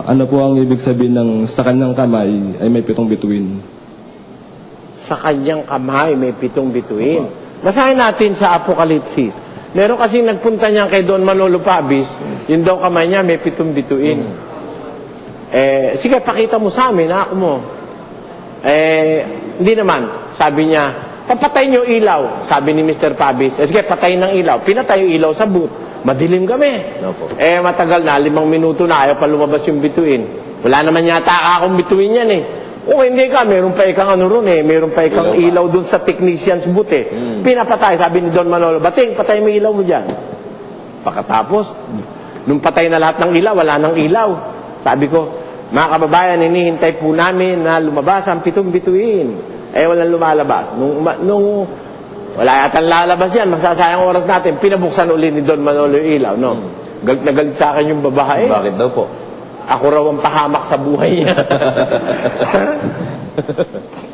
Ano po ang ibig sabihin ng sa kanyang kamay ay may 7 bituin? Sa kanyang kamay may 7 bituin. Basahin natin sa Apokalipsis. Meron kasing nagpunta niya kay Don Manolo Pabis, yung daw kamay niya may 7 bituin. Sige, pakita mo sa amin, ako mo. Hindi naman. Sabi niya, papatay niyo ilaw, sabi ni Mr. Pabis. Sige, patayin ng ilaw. Pinatay yung ilaw sa booth. Madilim kami. Opo. Matagal na, 5 minuto na, ayaw pa lumabas yung bituin. Wala naman yata akong bituin yan eh. Hindi ka, meron pa ikang ano ron eh, meron pa ikang ilaw dun sa technician's booth eh. Pinapatay, sabi ni Don Manolo, Bating, patay mo ilaw mo dyan. Pagkatapos, nung patay na lahat ng ilaw, wala nang ilaw. Sabi ko, mga kababayan, hinihintay po namin na lumabas ang 7 bituin. Walang lumalabas. Nung wala yata lalabas yan, masasayang oras natin, pinabuksan uli ni Don Manolo yung ilaw, no? Galit na galit sa akin yung babae. Bakit daw po? Ako raw ang pahamak sa buhay niya.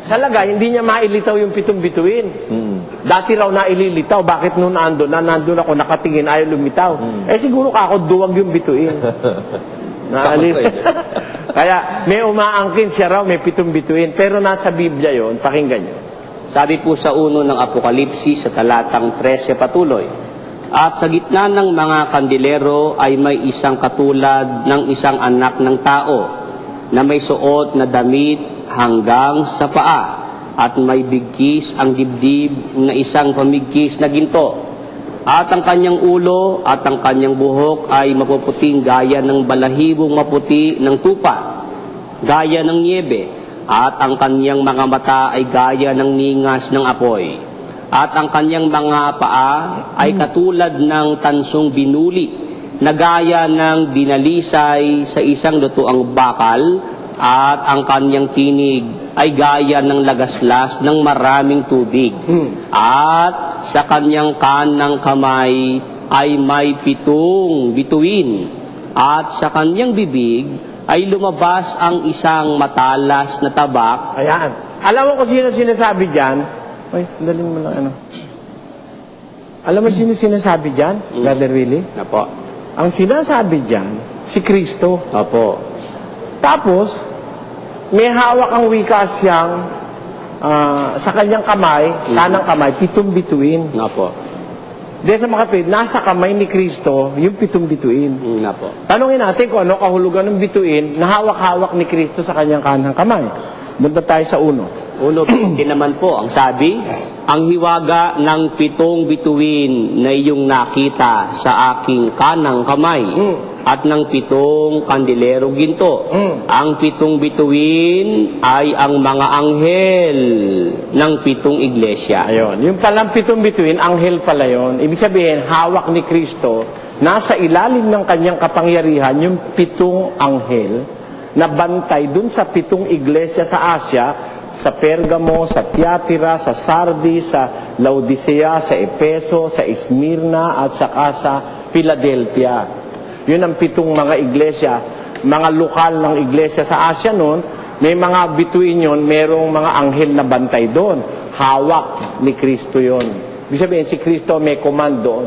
Salaga, hindi niya mailitaw yung 7 bituin. Dati raw naililitaw. Bakit nung nandun ako nakatingin, ayaw lumitaw? Siguro ako duwag yung bituin. Kaya may umaangkin siya raw, may 7 bituin. Pero nasa Biblia yon, pakinggan niyo. Sabi po sa 1 ng Apokalipsis sa talatang 13 patuloy, at sa gitna ng mga kandilero ay may isang katulad ng isang anak ng tao na may suot na damit hanggang sa paa at may bigkis ang dibdib na isang pamigkis na ginto. At ang kanyang ulo at ang kanyang buhok ay mapuputing gaya ng balahibong maputi ng tupa, gaya ng niebe. At ang kanyang mga mata ay gaya ng ningas ng apoy. At ang kanyang mga paa ay katulad ng tansong binuli, na gaya ng dinalisay sa isang lutuang bakal. At ang kanyang tinig ay gaya ng lagaslas ng maraming tubig. At sa kanyang kanang kamay ay may 7 bituin. At sa kanyang bibig ay lumabas ang isang matalas na tabak. Ayan. Alam mo kung sino sinasabi dyan? Daling mo lang ano. Alam mo sino sinasabi dyan? Brother Willie? Apo. Ang sinasabi dyan, si Kristo. Apo. Tapos, may hawak ang wika siyang sa kanyang kamay, kanang kamay, 7 bituin. Apo. Dahil sa makatwid, nasa kamay ni Kristo yung 7 bituin. Apo. Tanungin natin kung ano kahulugan ng bituin na hawak-hawak ni Kristo sa kanyang kanang kamay. Punta tayo sa 1. Naman po, ang sabi, ang hiwaga ng 7 bituin na iyong nakita sa aking kanang kamay at ng 7 kandilero ginto. Ang 7 bituin ay ang mga anghel ng 7 iglesia. Ayun. Yung palang 7 bituin, anghel pala yun. Ibig sabihin, hawak ni Kristo, nasa ilalim ng kanyang kapangyarihan, yung 7 anghel na bantay dun sa 7 iglesia sa Asia, sa Pergamo, sa Tiatira, sa Sardis, sa Laodicea, sa Efeso, sa Esmirna, at saka sa Philadelphia. Yun ang 7 mga iglesia, mga lokal ng iglesia sa Asia noon. May mga bituin yun, merong mga anghel na bantay doon. Hawak ni Kristo yun. Ibig sabihin, si Kristo may command doon.